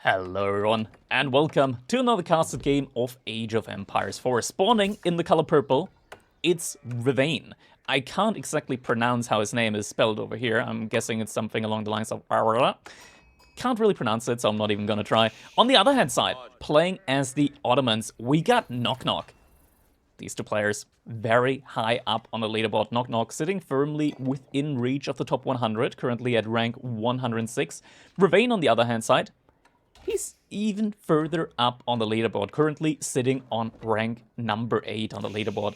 Hello everyone, and welcome to another casted game of Age of Empires 4. Spawning in the color purple, it's Ravane. I can't exactly pronounce how his name is spelled over here. I'm guessing it's something along the lines of Can't really pronounce it, so I'm not even gonna try. On the other hand side, playing as the Ottomans, we got KnockKnock. These two players very high up on the leaderboard. KnockKnock sitting firmly within reach of the top 100, currently at rank 106. Ravane on the other hand side, he's even further up on the leaderboard, currently sitting on rank number 8 on the leaderboard.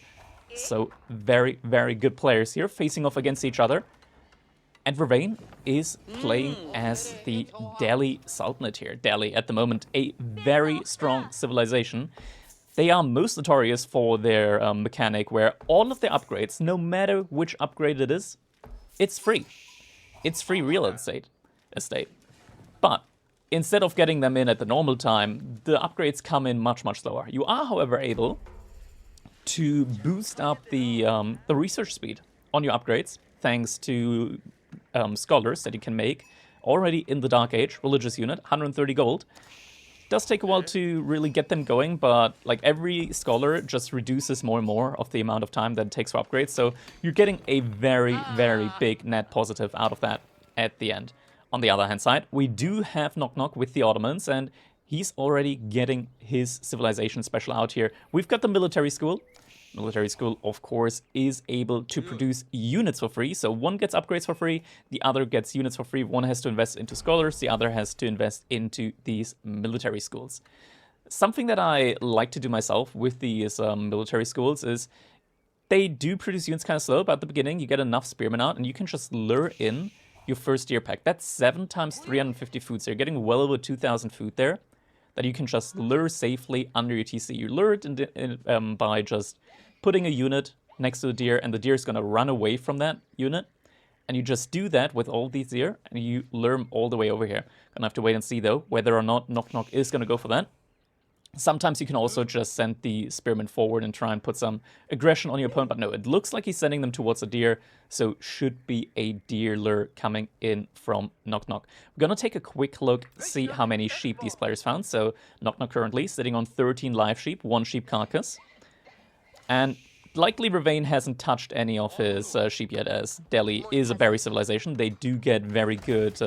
So very, very good players here facing off against each other. And Ravane is playing as the Delhi Sultanate here. Delhi, at the moment, a very strong civilization. They are most notorious for their mechanic where all of their upgrades, no matter which upgrade it is, it's free. It's free real estate. But instead of getting them in at the normal time, the upgrades come in much, much slower. You are, however, able to boost up the research speed on your upgrades, thanks to scholars that you can make already in the Dark Age. Religious unit, 130 gold. Does take a while to really get them going, but like every scholar just reduces more and more of the amount of time that it takes for upgrades, so you're getting a very, very big net positive out of that at the end. On the other hand side, we do have KnockKnock with the Ottomans, and he's already getting his civilization special out here. We've got the military school. Military school, of course, is able to produce units for free. So one gets upgrades for free, the other gets units for free. One has to invest into scholars, the other has to invest into these military schools. Something that I like to do myself with these military schools is they do produce units kind of slow, but at the beginning you get enough spearmen out and you can just lure in your first year pack. That's 7 times 350 food, so you're getting well over 2,000 food there that you can just lure safely under your TC. You lure it by just putting a unit next to the deer, and the deer is going to run away from that unit. And you just do that with all these deer, and you lure them all the way over here. Gonna have to wait and see, though, whether or not KnockKnock is going to go for that. Sometimes you can also just send the spearmen forward and try and put some aggression on your opponent, but no, it looks like he's sending them towards a deer, so should be a deer lure coming in from KnockKnock. We're gonna take a quick look, see how many sheep these players found. So KnockKnock currently sitting on 13 live sheep, 1 sheep carcass. And likely Ravane hasn't touched any of his sheep yet, as Delhi is a berry civilization. They do get very good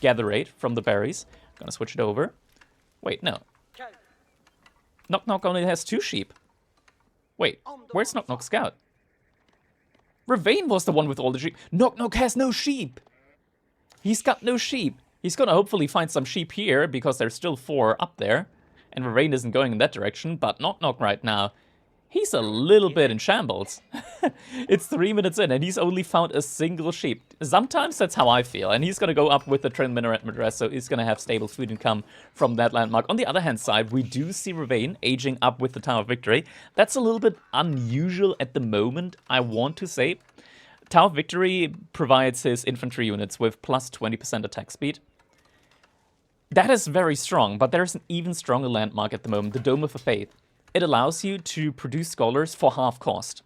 gather rate from the berries. Gonna switch it over. Wait, no. KnockKnock only has 2 sheep. Wait, where's KnockKnock Scout? Ravane was the one with all the sheep. KnockKnock has no sheep! He's got no sheep. He's gonna hopefully find some sheep here, because there's still 4 up there. And Ravane isn't going in that direction, but KnockKnock right now, he's a little bit in shambles. It's 3 minutes in, and he's only found a single sheep. Sometimes that's how I feel, and he's going to go up with the Trend Minaret Madras, so he's going to have stable food income from that landmark. On the other hand side, we do see Ravane aging up with the Tower of Victory. That's a little bit unusual at the moment, I want to say. Tower of Victory provides his infantry units with plus 20% attack speed. That is very strong, but there's an even stronger landmark at the moment, the Dome of the Faith. It allows you to produce scholars for half cost.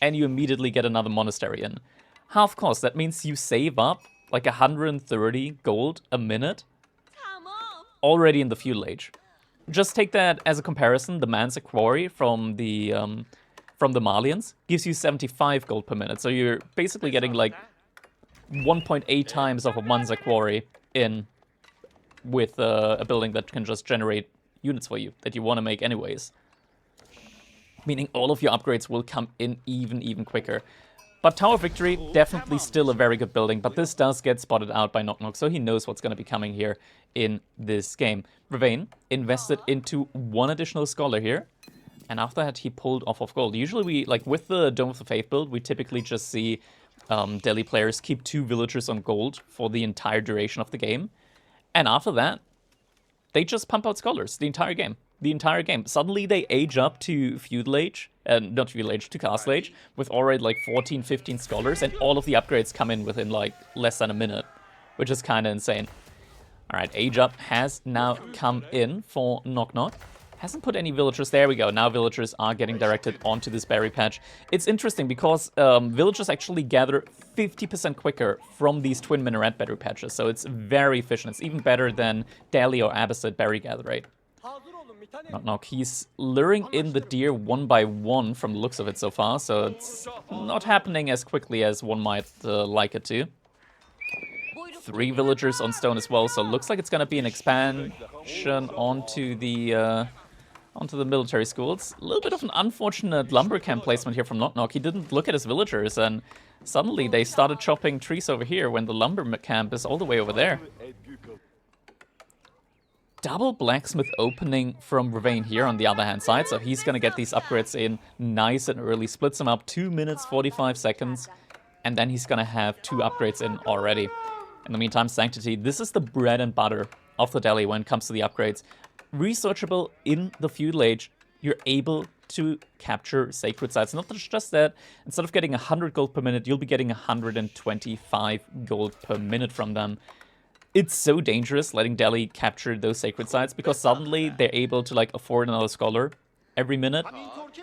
And you immediately get another monastery in. Half cost, that means you save up like 130 gold a minute already in the Feudal Age. Just take that as a comparison. The Mansa Quarry from the Malians gives you 75 gold per minute. So you're basically getting like 1.8 times of a Mansa Quarry in with a building that can just generate units for you that you want to make anyways. Meaning all of your upgrades will come in even quicker. But Tower of Victory, definitely still a very good building, but this does get spotted out by KnockKnock, so he knows what's going to be coming here in this game. Ravane invested into 1 additional scholar here, and after that he pulled off gold. Usually we, like with the Dome of the Faith build, we typically just see Delhi players keep 2 villagers on gold for the entire duration of the game. And after that, they just pump out scholars the entire game. Suddenly they age up to Feudal Age, not Feudal Age, to Castle Age, with already like 14, 15 scholars, and all of the upgrades come in within like less than a minute, which is kind of insane. Alright, age up has now come in for KnockKnock. Hasn't put any villagers. There we go. Now villagers are getting directed onto this berry patch. It's interesting because villagers actually gather 50% quicker from these twin minaret berry patches. So it's very efficient. It's even better than Delhi or Abbasid berry gather rate. KnockKnock. He's luring in the deer one by one from the looks of it so far. So it's not happening as quickly as one might like it to. 3 villagers on stone as well. So looks like it's going to be an expansion onto the military schools. A little bit of an unfortunate lumber camp placement here from KnockKnock. He didn't look at his villagers, and suddenly they started chopping trees over here when the lumber camp is all the way over there. Double blacksmith opening from Ravane here on the other hand side, so he's gonna get these upgrades in nice and early. Splits them up 2 minutes 45 seconds, and then he's gonna have 2 upgrades in already. In the meantime, Sanctity, this is the bread and butter of the Delhi when it comes to the upgrades. Researchable in the Feudal Age, you're able to capture sacred sites. Not just that, instead of getting 100 gold per minute, you'll be getting 125 gold per minute from them. It's so dangerous letting Delhi capture those sacred sites because suddenly they're able to like afford another scholar every minute.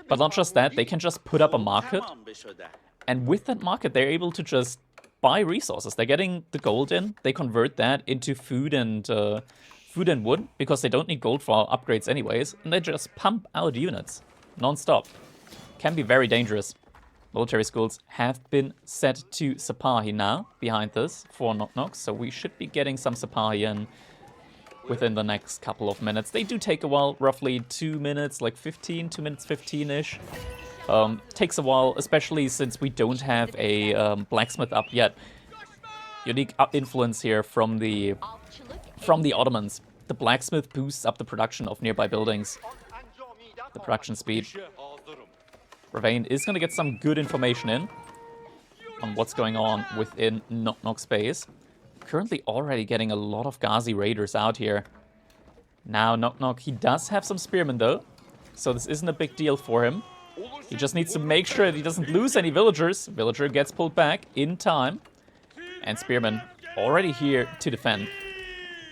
But not just that, they can just put up a market. And with that market, they're able to just buy resources. They're getting the gold in, they convert that into food and wood, because they don't need gold for upgrades anyways, and they just pump out units non-stop. Can be very dangerous. Military schools have been set to Sipahi now, behind this, for KnockKnock, so we should be getting some Sipahi in within the next couple of minutes. They do take a while, roughly 2 minutes, like 2 minutes 15-ish. Takes a while, especially since we don't have a blacksmith up yet. Unique influence here from the Ottomans. The blacksmith boosts up the production of nearby buildings. The production speed. Ravane is going to get some good information in on what's going on within KnockKnock space. Currently already getting a lot of Ghazi raiders out here. Now KnockKnock, he does have some spearmen though, so this isn't a big deal for him. He just needs to make sure that he doesn't lose any villagers. Villager gets pulled back in time. And spearmen already here to defend.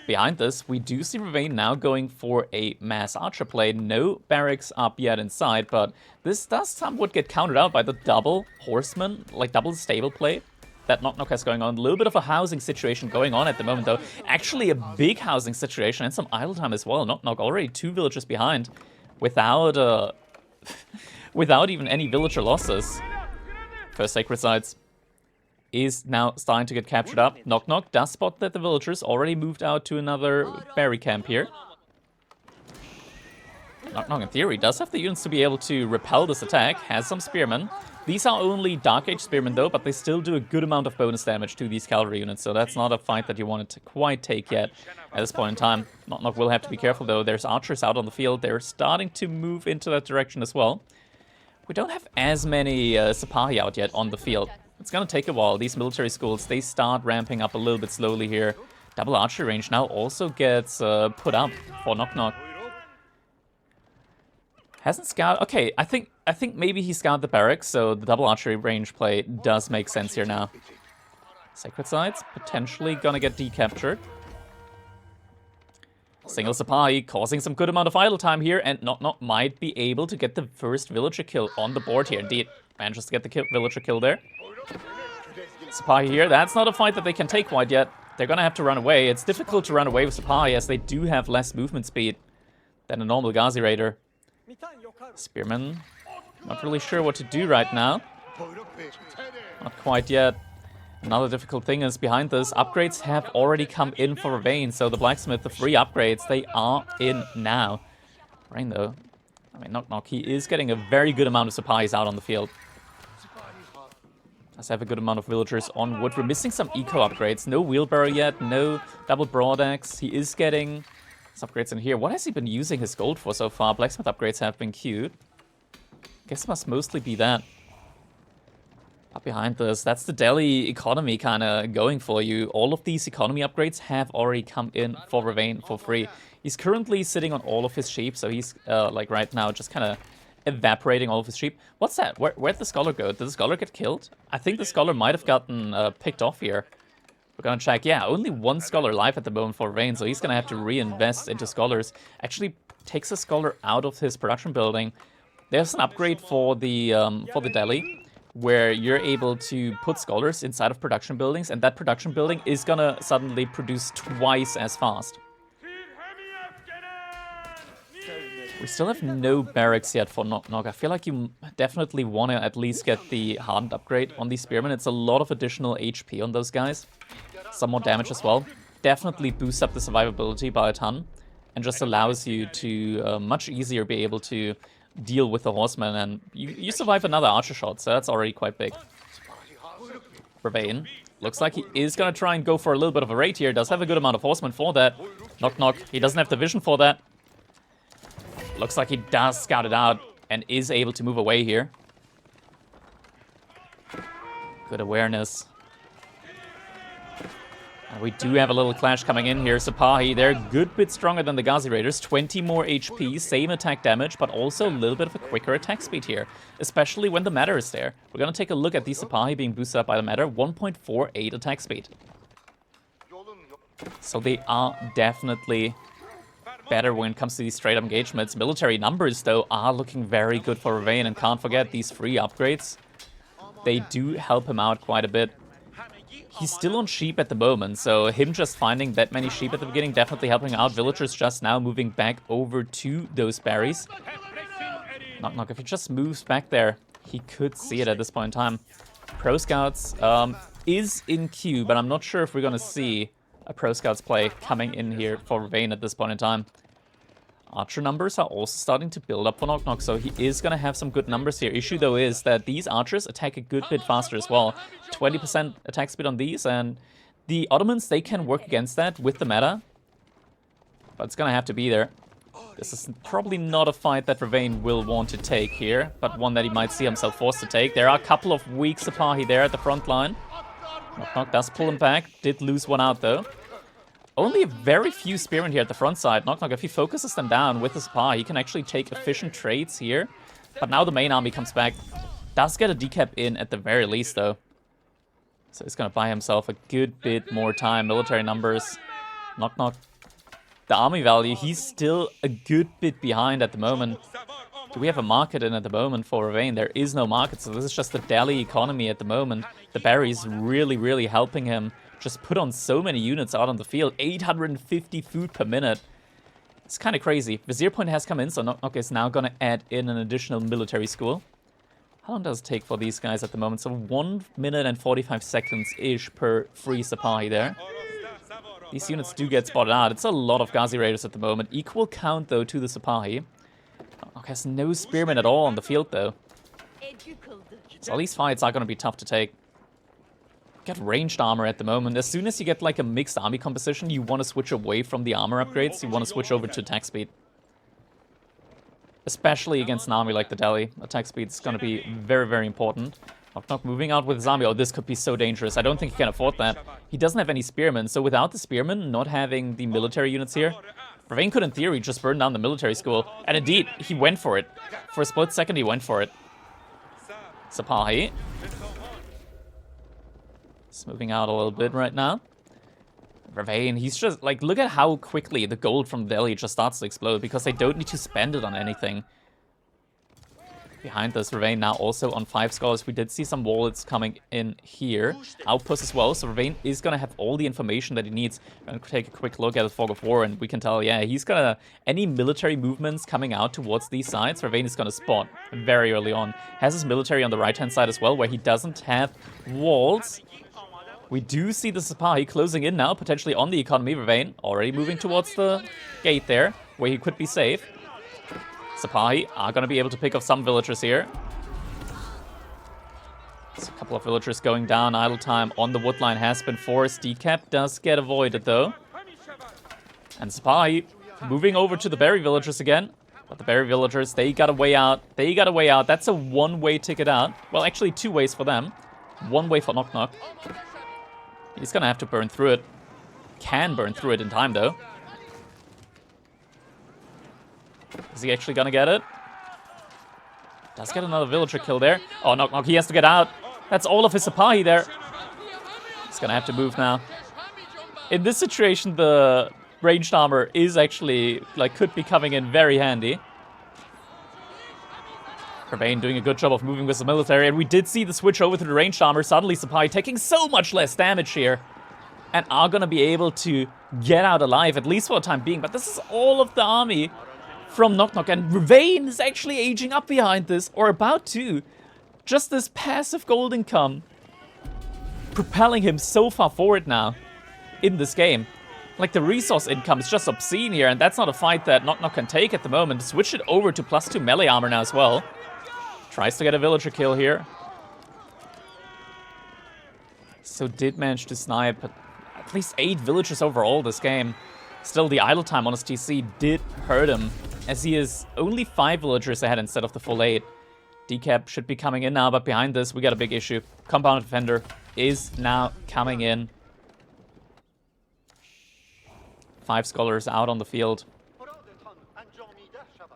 Behind this, we do see Ravane now going for a mass archer play. No barracks up yet inside, but this does somewhat get countered out by the double horseman, like double stable play that KnockKnock has going on. A little bit of a housing situation going on at the moment, though. Actually, a big housing situation and some idle time as well. KnockKnock already 2 villagers behind without without even any villager losses. First sacred sites is now starting to get captured up. KnockKnock does spot that the villagers already moved out to another berry camp here. KnockKnock, in theory, does have the units to be able to repel this attack. Has some spearmen. These are only Dark Age spearmen, though, but they still do a good amount of bonus damage to these cavalry units, so that's not a fight that you wanted to quite take yet at this point in time. KnockKnock will have to be careful, though. There's archers out on the field. They're starting to move into that direction as well. We don't have as many Sipahi out yet on the field. It's gonna take a while. These military schools, they start ramping up a little bit slowly here. Double archery range now also gets put up for KnockKnock. Hasn't scouted. Okay, I think maybe he scouted the barracks, so the double archery range play does make sense here now. Sacred sites potentially gonna get decaptured. Single Sipahi causing some good amount of idle time here, and KnockKnock might be able to get the first villager kill on the board here. Indeed, manages to get the villager kill there. Sipahi here, that's not a fight that they can take quite yet. They're gonna have to run away. It's difficult to run away with Sipahi as they do have less movement speed than a normal Ghazi raider. Spearman, not really sure what to do right now. Not quite yet. Another difficult thing is behind this, upgrades have already come in for Ravane, so the blacksmith, the free upgrades, they are in now. Rain though, I mean, KnockKnock, he is getting a very good amount of Sipahis out on the field. Does have a good amount of villagers on wood. We're missing some eco upgrades. No wheelbarrow yet, no double broadaxe. He is getting some upgrades in here. What has he been using his gold for so far? Blacksmith upgrades have been queued. Guess it must mostly be that. Up behind this, that's the Delhi economy kind of going for you. All of these economy upgrades have already come in for Ravane for free. He's currently sitting on all of his sheep, so he's like right now just kind of evaporating all of his sheep. What's that? Where'd the scholar go? Did the scholar get killed? I think the scholar might have gotten picked off here. We're gonna check. Yeah, only 1 scholar alive at the moment for Ravane, so he's gonna have to reinvest into scholars. Actually, takes a scholar out of his production building. There's an upgrade for the Delhi, where you're able to put scholars inside of production buildings, and that production building is gonna suddenly produce twice as fast. We still have no barracks yet for KnockKnock. I feel like you definitely want to at least get the hardened upgrade on these spearmen. It's a lot of additional HP on those guys. Some more damage as well. Definitely boosts up the survivability by a ton, and just allows you to much easier be able to deal with the horsemen, and you survive another archer shot, so that's already quite big. Ravane looks like he is going to try and go for a little bit of a raid here. Does have a good amount of horsemen for that. KnockKnock, he doesn't have the vision for that. Looks like he does scout it out and is able to move away here. Good awareness. And we do have a little clash coming in here. Sipahi, they're a good bit stronger than the Ghazi Raiders. 20 more HP, same attack damage, but also a little bit of a quicker attack speed here. Especially when the matter is there. We're going to take a look at these Sipahi being boosted up by the matter. 1.48 attack speed. So they are definitely better when it comes to these straight-up engagements. Military numbers, though, are looking very good for Ravane, and can't forget these free upgrades. They do help him out quite a bit. He's still on sheep at the moment, so him just finding that many sheep at the beginning definitely helping out. Villagers just now moving back over to those berries. KnockKnock, if he just moves back there, he could see it at this point in time. Pro Scouts is in queue, but I'm not sure if we're going to see a Pro Scouts play coming in here for Ravane at this point in time. Archer numbers are also starting to build up for KnockKnock, so he is going to have some good numbers here. Issue, though, is that these archers attack a good bit faster as well. 20% attack speed on these, and the Ottomans, they can work against that with the meta. But it's going to have to be there. This is probably not a fight that Ravane will want to take here, but one that he might see himself forced to take. There are a couple of weak Sipahi there at the front line. KnockKnock does pull him back. Did lose one out, though. Only a very few spearmen here at the front side. KnockKnock, if he focuses them down with the Sipahi, he can actually take efficient trades here. But now the main army comes back. Does get a decap in at the very least, though. So he's going to buy himself a good bit more time. Military numbers. KnockKnock. The army value, he's still a good bit behind at the moment. Do we have a market in at the moment for Ravane? There is no market, so this is just the Delhi economy at the moment. The berries really, really helping him just put on so many units out on the field. 850 food per minute. It's kind of crazy. Vizier point has come in, so KnockKnock is now going to add in an additional military school. How long does it take for these guys at the moment? So 1 minute and 45 seconds-ish per free Sipahi there. These units do get spotted out. It's a lot of Ghazi Raiders at the moment. Equal count, though, to the Sipahi. KnockKnock has no spearmen at all on the field, though. So these fights are going to be tough to take. Get ranged armor at the moment. As soon as you get like a mixed army composition, you want to switch away from the armor upgrades. You want to switch over to attack speed. Especially against an army like the Delhi. Attack speed is going to be very, very important. KnockKnock moving out with his army. Oh, this could be so dangerous. I don't think he can afford that. He doesn't have any spearmen, so without the spearmen, not having the military units here, Ravane could, in theory, just burn down the military school. And indeed, he went for it. For a split second, he went for it. Sipahi. He's moving out a little bit right now. Ravane, he's just, like, look at how quickly the gold from Delhi just starts to explode, because they don't need to spend it on anything. Behind this, Ravane now also on 5 scholars. We did see some wallets coming in here. Outposts as well, so Ravane is going to have all the information that he needs. I'm going to take a quick look at the Fog of War, and we can tell, yeah, he's going to... Any military movements coming out towards these sides, Ravane is going to spot very early on. Has his military on the right-hand side as well, where he doesn't have walls. We do see the Sipahi closing in now, potentially on the economy. Ravane already moving towards the gate there, where he could be safe. Sipahi are going to be able to pick off some villagers here. There's a couple of villagers going down. Idle time on the woodline has been forced. Decap does get avoided, though. And Sipahi moving over to the berry villagers again. But the berry villagers, they got a way out. They got a way out. That's a one-way ticket out. Well, actually, 2 ways for them. 1 way for KnockKnock. He's going to have to burn through it. Can burn through it in time, though. Is he actually going to get it? Does get another villager kill there. Oh, KnockKnock, he has to get out. That's all of his Sipahi there. He's going to have to move now. In this situation, the ranged armor is actually, like, could be coming in very handy. Ravane doing a good job of moving with the military, and we did see the switch over to the ranged armor. Suddenly, Sapai taking so much less damage here, and are gonna be able to get out alive, at least for the time being. But this is all of the army from KnockKnock, and Ravane is actually aging up behind this, or about to. Just this passive gold income propelling him so far forward now in this game. Like, the resource income is just obscene here, and that's not a fight that KnockKnock can take at the moment. Switch it over to +2 melee armor now as well. Tries to get a villager kill here. So did manage to snipe at least 8 villagers overall this game. Still, the idle time on his TC did hurt him, as he is only 5 villagers ahead instead of the full 8. Decap should be coming in now, but behind this, we got a big issue. Compound Defender is now coming in. 5 scholars out on the field.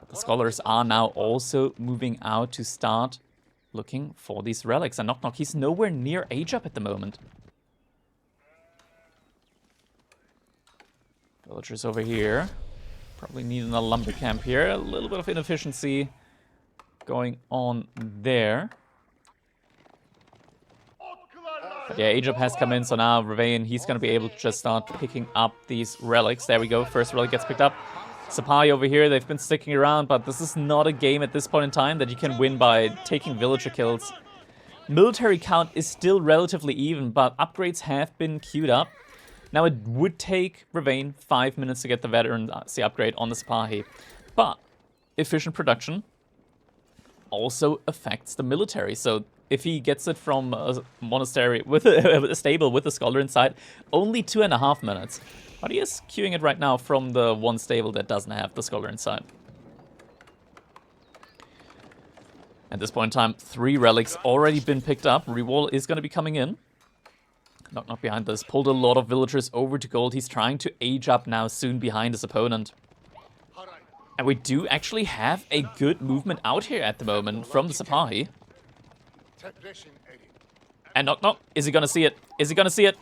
The scholars are now also moving out to start looking for these relics. And KnockKnock, he's nowhere near age up at the moment. Villagers over here. Probably need another lumber camp here. A little bit of inefficiency going on there. But yeah, age up has come in, so now Ravane, he's going to be able to just start picking up these relics. There we go, first relic gets picked up. Sapai over here, they've been sticking around, but this is not a game at this point in time that you can win by taking villager kills. Military count is still relatively even, but upgrades have been queued up. Now, it would take Ravane 5 minutes to get the veterancy upgrade on the Sapai, but efficient production also affects the military. So if he gets it from a monastery with a stable with a scholar inside, only 2.5 minutes. But he is queuing it right now from the one stable that doesn't have the scholar inside. At this point in time, 3 relics already been picked up. Rewall is going to be coming in. KnockKnock behind this. Pulled a lot of villagers over to gold. He's trying to age up now soon behind his opponent. And we do actually have a good movement out here at the moment from the Sapai. And KnockKnock, is he gonna see it? Is he gonna see it?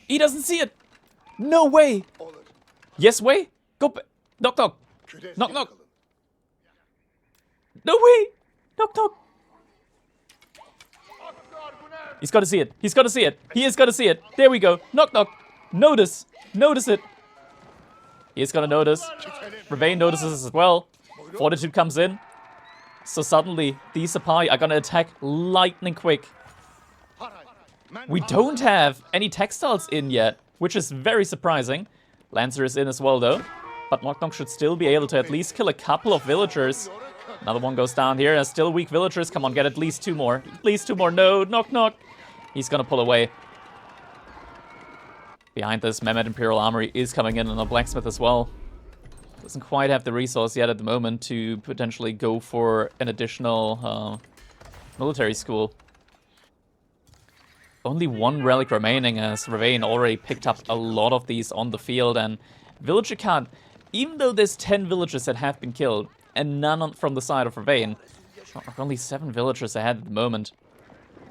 He doesn't see it! No way! Yes way? Go back. KnockKnock! KnockKnock! No way! KnockKnock! He's gotta see it. He's gotta see it. He is gonna see it. There we go. KnockKnock! Notice! Notice it! He is gonna notice. Ravane notices as well. Fortitude comes in. So suddenly, these Sapai are gonna attack lightning quick. We don't have any textiles in yet, which is very surprising. Lancer is in as well, though. But KnockKnock should still be able to at least kill a couple of villagers. Another one goes down here. There's still weak villagers. Come on, get at least 2 more. At least 2 more. No, KnockKnock. He's gonna pull away. Behind this, Mehmet Imperial Armory is coming in, and a blacksmith as well. Doesn't quite have the resource yet at the moment to potentially go for an additional military school. Only 1 relic remaining, as Ravane already picked up a lot of these on the field. And villager count, even though there's 10 villagers that have been killed, and none from the side of Ravane, only 7 villagers ahead at the moment.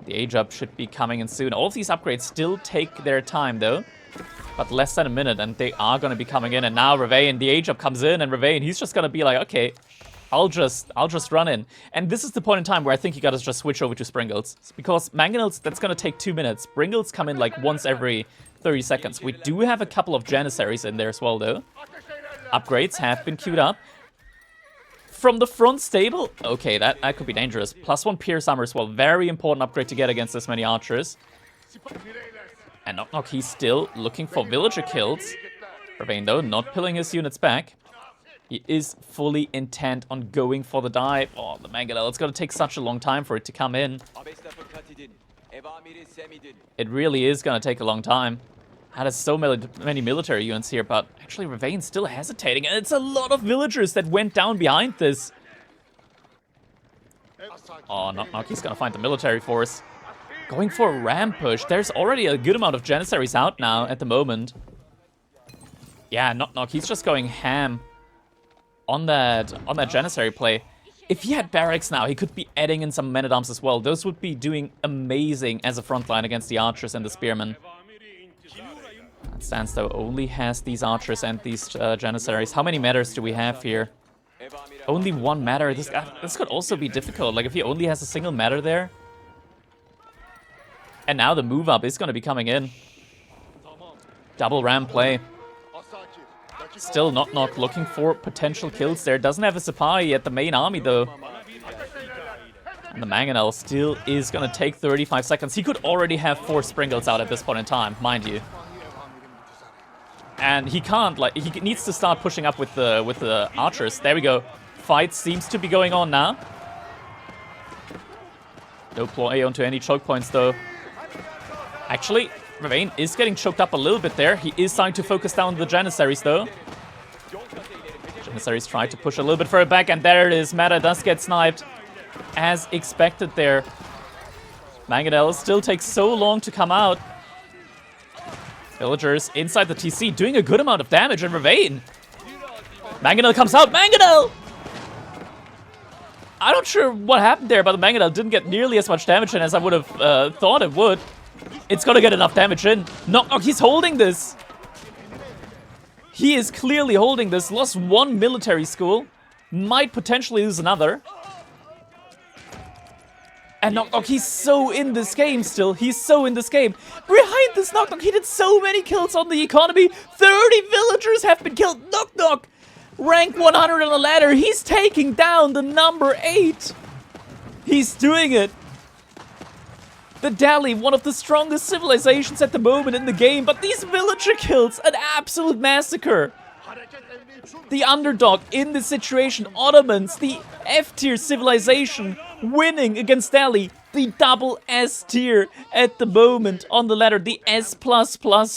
The age up should be coming in soon. All of these upgrades still take their time, though. But less than a minute, and they are going to be coming in. And now Ravane, the age up comes in, and Ravane, he's just going to be like, okay, I'll just run in. And this is the point in time where I think you got to just switch over to Springles. Because Mangonels, that's going to take 2 minutes. Springles come in like once every 30 seconds. We do have a couple of Janissaries in there as well, though. Upgrades have been queued up. From the front stable? Okay, that could be dangerous. +1 Pierce Armor as well. Very important upgrade to get against this many archers. And KnockKnock, he's still looking for villager kills. Ravane, though, not pulling his units back. He is fully intent on going for the dive. Oh, the Mangonel, it's going to take such a long time for it to come in. It really is going to take a long time. There's so many military units here, but actually Ravane's still hesitating. And it's a lot of villagers that went down behind this. Oh, KnockKnock, he's going to find the military force. Going for a ram push. There's already a good amount of Janissaries out now at the moment. Yeah, KnockKnock, he's just going ham on that Janissary play. If he had barracks now, he could be adding in some men-at-arms as well. Those would be doing amazing as a front line against the archers and the spearmen. Stance, though, only has these archers and these janissaries. How many matters do we have here? Only one matter. This could also be difficult. Like, if he only has a single matter there. And now the move up is going to be coming in. Double ram play. Still KnockKnock looking for potential kills there. Doesn't have a Sipahi at the main army, though. And the Mangonel still is going to take 35 seconds. He could already have 4 Springles out at this point in time, mind you. And he can't, like, he needs to start pushing up with the archers. There we go. Fight seems to be going on now. No play onto any choke points, though. Actually, Ravane is getting choked up a little bit there. He is starting to focus down the Janissaries, though. Janissaries try to push a little bit further back, and there it is. Meta does get sniped, as expected there. Mangonel still takes so long to come out. Villagers inside the TC doing a good amount of damage, and Ravane. Mangonel comes out. Mangonel! I'm not sure what happened there, but the Mangonel didn't get nearly as much damage in as I would have thought it would. It's gonna get enough damage in. KnockKnock, he's holding this. He is clearly holding this. Lost 1 military school. Might potentially lose another. And KnockKnock, he's so in this game still. He's so in this game. Behind this KnockKnock, he did so many kills on the economy. 30 villagers have been killed. KnockKnock, rank 100 on the ladder. He's taking down the number 8. He's doing it. The Dali, one of the strongest civilizations at the moment in the game, but these villager kills, an absolute massacre. The underdog in this situation, Ottomans, the F-tier civilization, winning against Dali, the double S tier at the moment on the ladder, the S++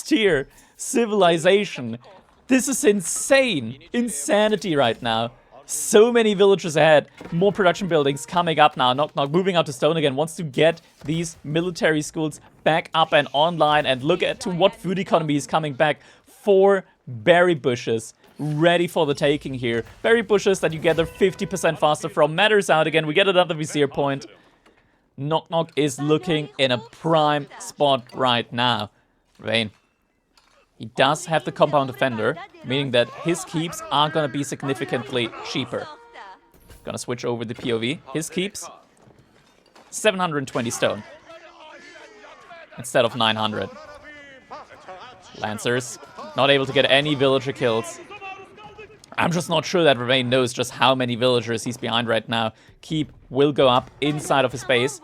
tier civilization. This is insane, insanity right now. So many villagers ahead, more production buildings coming up now. KnockKnock moving out to stone again, wants to get these military schools back up and online, and look at to what food economy is coming back. 4 berry bushes ready for the taking here. Berry bushes that you gather 50% faster from. Matters out again, we get another vizier point. KnockKnock is looking in a prime spot right now. Ravane. He does have the compound defender, meaning that his keeps are going to be significantly cheaper. Gonna switch over the POV. His keeps, 720 stone. Instead of 900. Lancers, not able to get any villager kills. I'm just not sure that Ravane knows just how many villagers he's behind right now. Keep will go up inside of his base.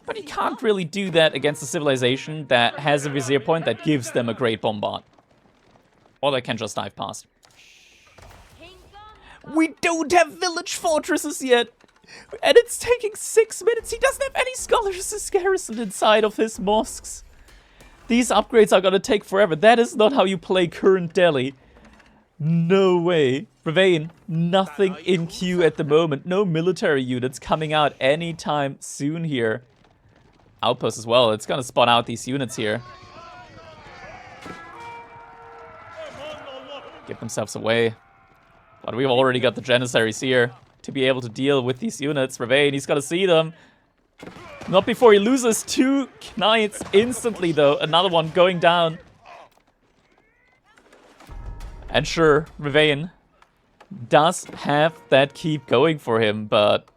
But he can't really do that against a civilization that has a vizier point that gives them a great bombard. Or they can just dive past. We don't have village fortresses yet. And it's taking 6 minutes. He doesn't have any scholars garrisoned inside of his mosques. These upgrades are gonna take forever. That is not how you play current Delhi. No way. Ravane, nothing in queue at the moment. No military units coming out anytime soon here. Outpost as well. It's gonna spawn out these units here. Give themselves away. But we've already got the Janissaries here to be able to deal with these units. Ravane, he's gotta see them. Not before he loses 2 knights instantly, though. Another one going down. And sure, Ravane does have that keep going for him, but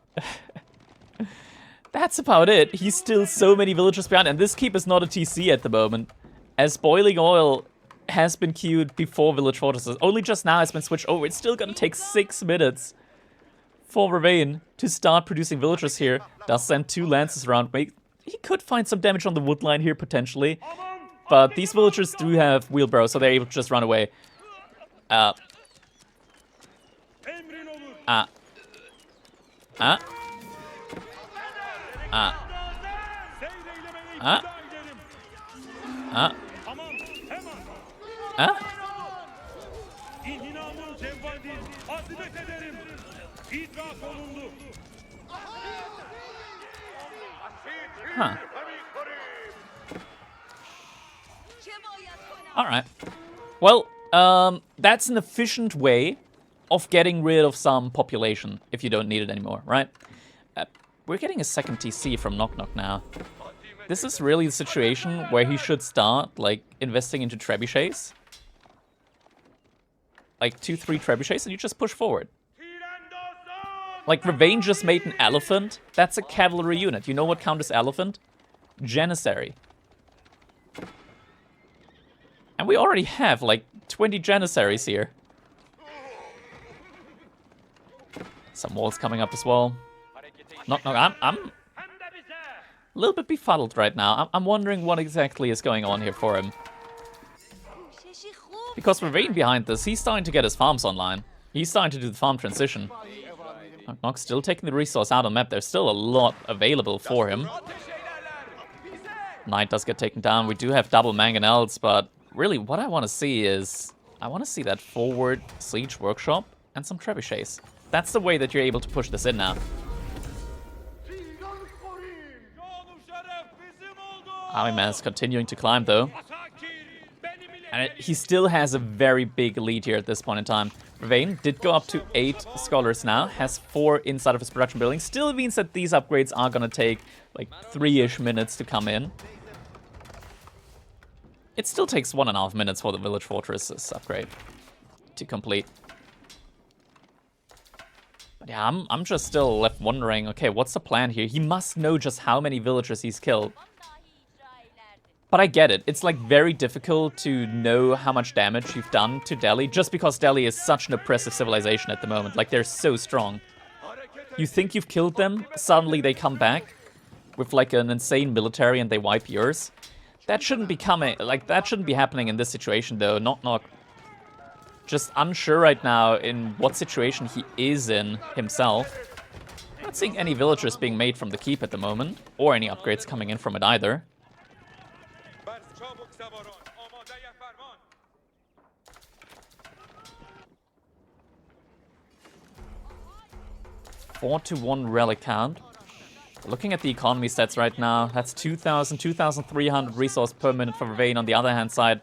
that's about it. He's still so many villagers behind, and this keep is not a TC at the moment, as boiling oil has been queued before village fortresses. Only just now has been switched over. It's still gonna take 6 minutes for Ravane to start producing villagers here. Does send 2 lances around. He could find some damage on the wood line here, potentially. But these villagers do have wheelbarrows, so they're able to just run away. Ah. Huh. Alright. Well, that's an efficient way of getting rid of some population if you don't need it anymore, right? We're getting a second TC from KnockKnock now. This is really the situation where he should start, like, investing into trebuchets. like 2-3 trebuchets and you just push forward. Like, Ravane just made an elephant. That's a cavalry unit. You know what counters elephant? Janissary. And we already have, like, 20 Janissaries here. Some walls coming up as well. KnockKnock, I'm a little bit befuddled right now. I'm wondering what exactly is going on here for him. Because Ravane behind this, he's starting to get his farms online. He's starting to do the farm transition. KnockKnock still taking the resource out on map. There's still a lot available for him. Knight does get taken down. We do have double mangonels, but really what I want to see is... I want to see that forward siege workshop and some trebuchets. That's the way that you're able to push this in now. Army man is continuing to climb though. And he still has a very big lead here at this point in time. Ravane did go up to 8 scholars now, has 4 inside of his production building. Still means that these upgrades are gonna take like 3-ish minutes to come in. It still takes 1.5 minutes for the village fortresses upgrade to complete. But yeah, I'm just still left wondering, okay, what's the plan here? He must know just how many villagers he's killed. But I get it. It's like very difficult to know how much damage you've done to Delhi just because Delhi is such an oppressive civilization at the moment. Like, they're so strong. You think you've killed them, suddenly they come back with like an insane military and they wipe yours. That shouldn't be that shouldn't be happening in this situation though. KnockKnock just unsure right now in what situation he is in himself. Not seeing any villagers being made from the keep at the moment, or any upgrades coming in from it either. 4-to-1 relic count. Looking at the economy stats right now, that's 2,000, 2,300 resource per minute for Ravane. On the other hand side,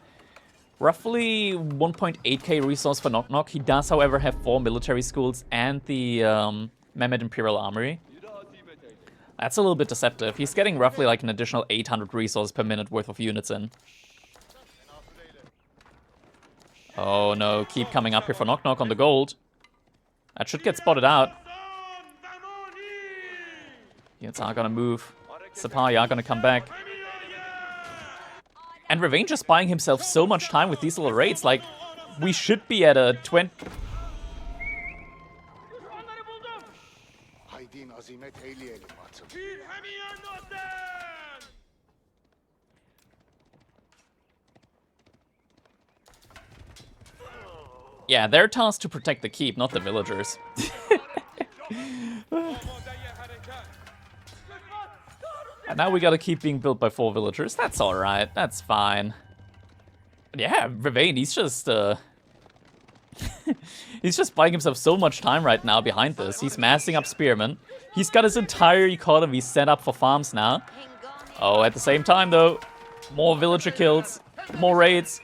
roughly 1.8k resource for KnockKnock. He does, however, have 4 military schools and the Mehmed Imperial Armory. That's a little bit deceptive. He's getting roughly like an additional 800 resource per minute worth of units in. Oh no, keep coming up here for KnockKnock on the gold. That should get spotted out. Units are gonna move. Sipahi are gonna come back. And Ravane just buying himself so much time with these little raids. Like, we should be at a 20... Yeah, they're tasked to protect the keep, not the villagers. And now we gotta keep being built by 4 villagers. That's alright, that's fine. But yeah, Ravane, he's just he's just buying himself so much time right now behind this. He's massing up spearmen. He's got his entire economy set up for farms now. Oh, at the same time though, more villager kills, more raids.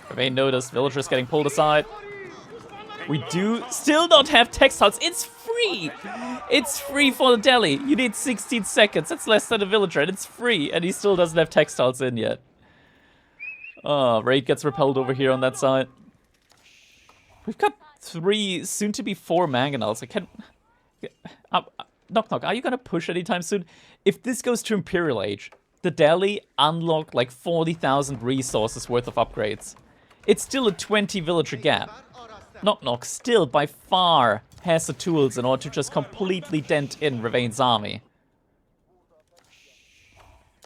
Ravane noticed villagers getting pulled aside. We do still not have textiles. It's free! It's free for the Delhi. You need 16 seconds. That's less than a villager, and it's free. And he still doesn't have textiles in yet. Oh, raid gets repelled over here on that side. We've got 3, soon to be 4 mangonels. I can't... KnockKnock, are you gonna push anytime soon? If this goes to Imperial Age, the Delhi unlock like 40,000 resources worth of upgrades. It's still a 20 villager gap. KnockKnock still by far has the tools in order to just completely dent in Ravane's army.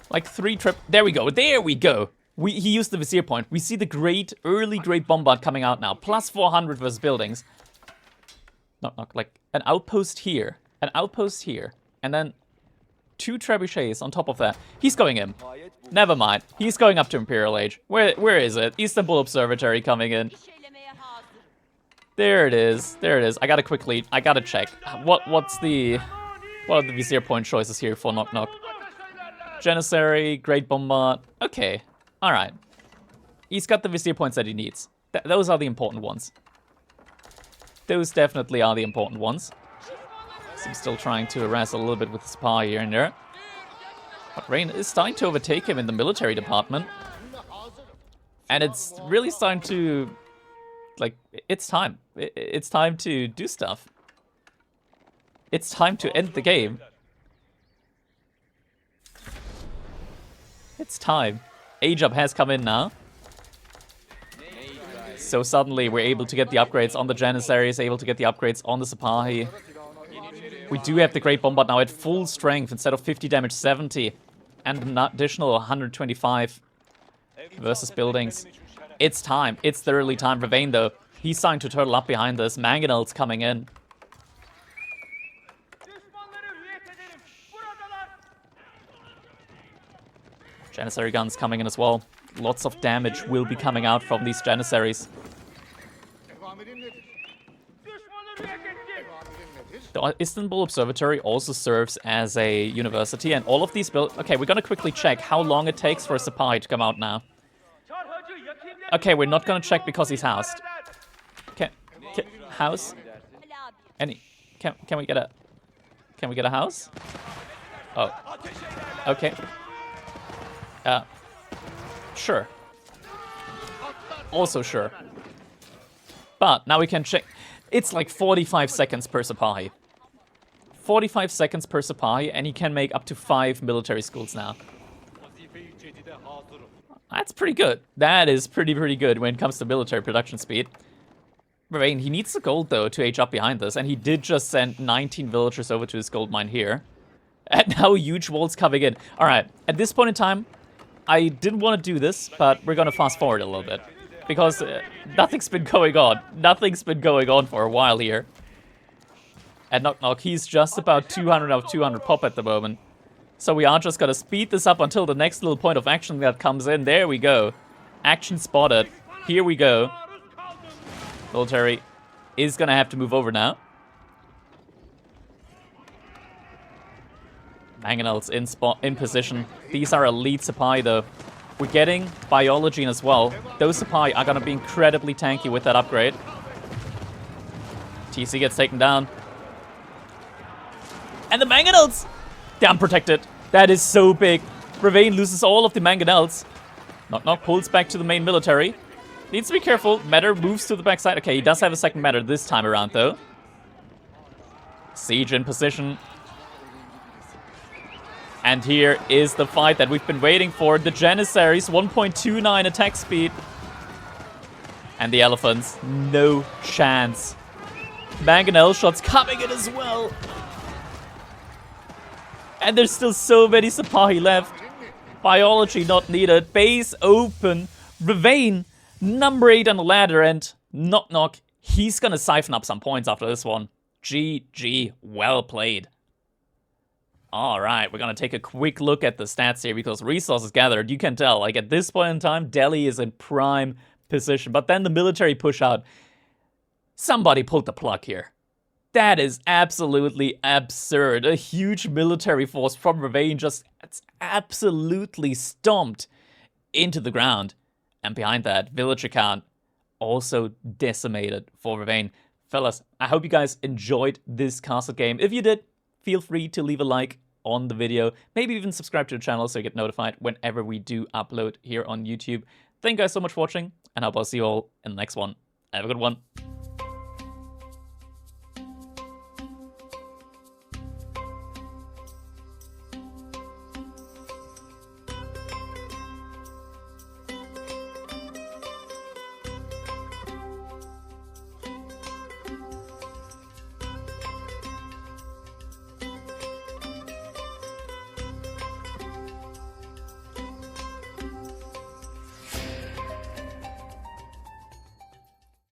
Like 3 trip. There we go. There we go. He used the Vizier point. We see the early great bombard coming out now. Plus 400 versus buildings. KnockKnock, like an outpost here. An outpost here. And then 2 trebuchets on top of that. He's going in. Never mind. He's going up to Imperial Age. Where is it? Istanbul Observatory coming in. There it is. There it is. I gotta check. What are the Vizier point choices here for KnockKnock? Janissary, Great Bombard. Okay. Alright. He's got the Vizier points that he needs. Those are the important ones. Those definitely are the important ones. So I'm still trying to harass a little bit with Sipahi here and there. But Rain is starting to overtake him in the military department. And it's really starting to Like, it's time. It's time to do stuff. It's time to end the game. It's time. Age up has come in now. So suddenly we're able to get the upgrades on the Janissaries, able to get the upgrades on the Sipahi. We do have the Great Bombard now at full strength instead of 50 damage, 70. And an additional 125 versus buildings. It's time. It's thoroughly time for Vayne, though. He's starting to turtle up behind us. Mangonel's coming in. Janissary guns coming in as well. Lots of damage will be coming out from these Janissaries. The Istanbul Observatory also serves as a university, and all of these okay, we're gonna quickly check how long it takes for a Sipahi to come out now. Okay, we're not gonna check because he's housed. House? Can we get a house? Oh. Okay. Sure. Also sure. But now we can check. It's like 45 seconds per Sipahi. 45 seconds per Sipahi, and he can make up to 5 military schools now. That's pretty good. That is pretty good when it comes to military production speed. Vayne, he needs the gold, though, to age up behind this, and he did just send 19 villagers over to his gold mine here. And now huge walls coming in. Alright, at this point in time, I didn't want to do this, but we're gonna fast forward a little bit. Because nothing's been going on. Nothing's been going on for a while here. And KnockKnock, he's just about 200 out of 200 pop at the moment. So we are just gonna speed this up until the next little point of action that comes in. There we go. Action spotted. Here we go. Military is gonna have to move over now. Mangonel's in position. These are elite Sipahi, though. We're getting biology in as well. Those Sipahi are gonna be incredibly tanky with that upgrade. TC gets taken down. And the Mangonels! They're unprotected. That is so big. Vayne loses all of the Mangonels. KnockKnock pulls back to the main military. Needs to be careful. Matter moves to the backside. Okay, he does have a second Matter this time around, though. Siege in position. And here is the fight that we've been waiting for. The Janissaries, 1.29 attack speed. And the Elephants, no chance. Mangonel shots coming in as well. And there's still so many Sipahi left. Biology not needed. Base open. Vayne, number 8 on the ladder. And KnockKnock, he's gonna siphon up some points after this one. GG, well played. Alright, we're gonna take a quick look at the stats here because resources gathered, you can tell, like at this point in time, Delhi is in prime position. But then the military push out. Somebody pulled the plug here. That is absolutely absurd. A huge military force from Vayne just absolutely stomped into the ground. And behind that, villager count also decimated for Vayne. Fellas, I hope you guys enjoyed this castle game. If you did, feel free to leave a like on the video. Maybe even subscribe to the channel so you get notified whenever we do upload here on YouTube. Thank you guys so much for watching, and I hope I'll see you all in the next one. Have a good one.